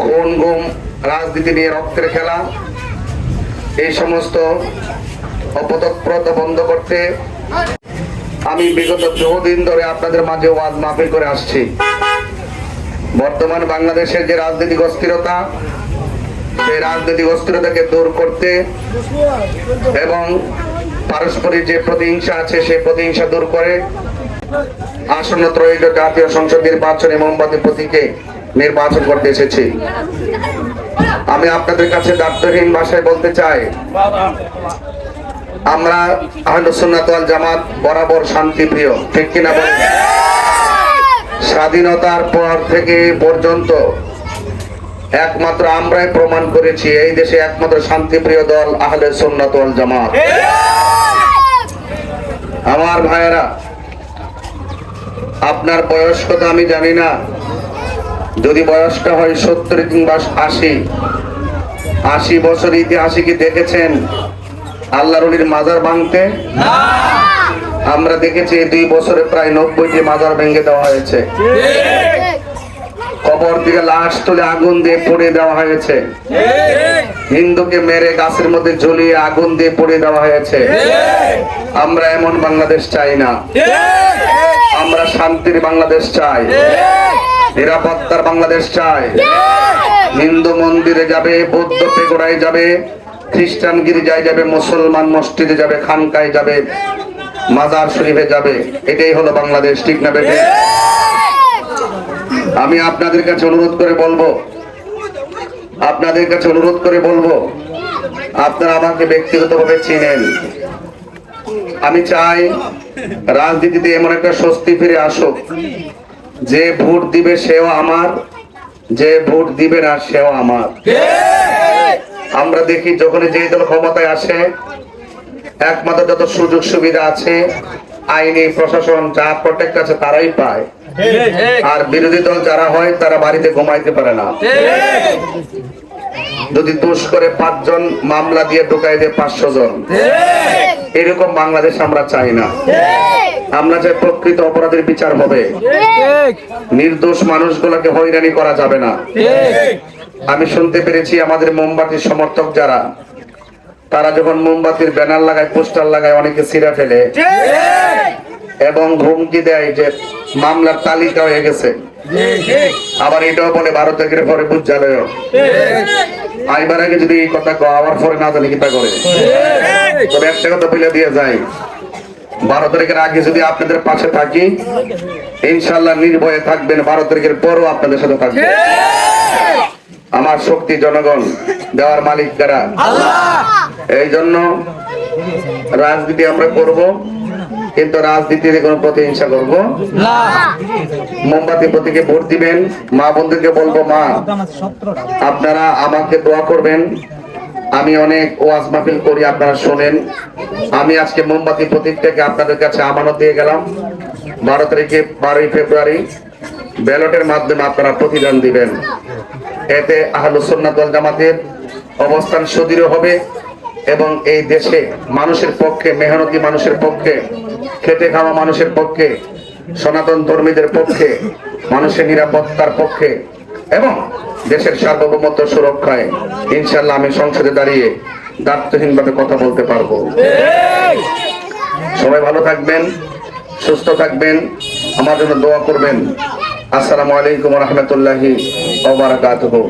খুন গুম, রাজনীতি নিয়ে রক্তের খেলা, এই সমস্ত অপতৎপরতা বন্ধ করতে আমি বিগত বহুদিন ধরে আপনাদের মাঝে ওয়াজ মাহফিল করে আসছি। বর্তমান বাংলাদেশের যে রাজনৈতিক অস্থিরতা, সেই রাজনৈতিক অস্থিরতাকে দূর করতে এবং পারস্পরিক যে প্রতিহিংসা আছে সেই প্রতিহিংসা দূর করে আসন্ন ত্রয়োদশ জাতীয় সংসদ নির্বাচনে মোমবাতি প্রতীকে নির্বাচন করতে এসেছি। আমি আপনাদের কাছে দায়িত্বহীন ভাষায় বলতে চাই, আমরা আহলুস সুন্নাত ওয়াল জামাত বরাবর শান্তিপ্রিয়, ঠিক কিনা বলেন? স্বাধীনতার পর থেকে পর্যন্ত একমাত্র আমরাই প্রমাণ করেছি এই দেশে একমাত্র শান্তিপ্রিয় দল আহলে সুন্নাত ওয়াল জামাত। আমার ভাইয়েরা, আপনার বয়স কত আমি জানি না, যদি বয়সটা হয় 70 কিংবা 80 বছর ইতিহাসে কি দেখেছেন আল্লাহর ওলির মাজার ভাঙতে? আমরা দেখেছি 2 বছরে প্রায় 90টি মাজার ভেঙে দেওয়া হয়েছে। কবর থেকে লাশ তুলে আগুন দিয়ে পুড়িয়ে দেওয়া হয়েছে। হিন্দুকে মেরে গাছের মধ্যে ঝুলিয়ে আগুন দিয়ে পুড়িয়ে দেওয়া হয়েছে। আমরা এমন বাংলাদেশ চাই না, আমরা শান্তির বাংলাদেশ চাই, নিরাপত্তার বাংলাদেশ চাই। হিন্দু মন্দিরে যাবে, বৌদ্ধ পেগোড়ায় যাবে, খ্রিস্টান গির্জায় যাবে, মুসলমান মসজিদে যাবে, খানকায় যাবে, মাজার শরীফে যাবে, এটাই হলো বাংলাদেশ, ঠিক না বেটে? আমি আপনাদের কাছে অনুরোধ করে বলবো, আপনারা আমাকে ব্যক্তিগতভাবে চিনেন। আমি চাই রাজনীতিতে এমন একটা স্বস্তি ফিরে আসুক, যে ভোট দিবে সেও আমার, যে ভোট দিবে না সেও আমার। আমরা দেখি যখন যে দল ক্ষমতায় আসে একমাত্র যত সুযোগ সুবিধা আছে, আইনি প্রশাসন যা প্রোটেক্ট আছে তারাই পায়, আর বিরোধী দল যারা হয় তারা বাড়িতে ঘুমাইতে পারে না। যদি দোষ করে 5 জন মামলা দিয়ে ঢুকাই দেয় 500 জন। এরকম বাংলাদেশ আমরা চাই না। আমরা চাই প্রকৃত অপরাধের বিচার হবে, নির্দোষ মানুষগুলোকে হয়রানি করা যাবে না। আমি শুনতে পেরেছি আমাদের মোমবাতির সমর্থক যারা, তারা যখন মোমবাতির ব্যানার লাগায়, পোস্টার লাগায়, অনেকে ছিঁড়া ফেলে এবং হুমকি দেয় যে মামলার তালিকা হয়ে গেছে। আবার এটাও বলে 12 তারিখের পরে বুঝালয় আইবার আগে যদি এই কথা আবার পরে না জানি কিতা করে। তবে একটা কথা বলে দিয়ে যায়, 12 তারিখের আগে যদি আপনাদের পাশে থাকি ইনশাআল্লাহ নির্ভয়ে থাকবেন, 12 তারিখের পরও আপনাদের সাথে থাকবেন। আমার শক্তি জনগণ, দেওয়ার মালিক কারা? এই জন্য রাজনীতি আমরা করব, কিন্তু রাজনীতিতে কোনো প্রতিহিংসা করবো না। মোমবাতি প্রতীকে ভোট দিবেন। মা বন্ধুকে বলবো, মা আপনারা আমাকে দোয়া করবেন। আমি অনেক ওয়াজ মাহফিল করি, আপনারা শোনেন। আমি আজকে মোমবাতি প্রতীকটাকে আপনাদের কাছে আমানত দিয়ে গেলাম। 12 তারিখে 12ই ফেব্রুয়ারি ব্যালটের মাধ্যমে আপনারা প্রতিদান দিবেন। এতে আহলুস সুন্নাত ওয়াল জামাতের অবস্থান সুদৃঢ় হবে এবং এই দেশে মানুষের পক্ষে, মেহনতি মানুষের পক্ষে, খেটে খাওয়া মানুষের পক্ষে, সনাতন ধর্মীদের পক্ষে, মানুষের নিরাপত্তার পক্ষে এবং দেশের সার্বভৌমত্ব সুরক্ষায় ইনশাআল্লাহ আমি সংসদে দাঁড়িয়ে দায়িত্বহীনভাবে কথা বলতে পারবো। সবাই ভালো থাকবেন, সুস্থ থাকবেন, আমার জন্য দোয়া করবেন। আসসালামু আলাইকুম ওয়া রাহমাতুল্লাহি ওয়া বারাকাতুহু।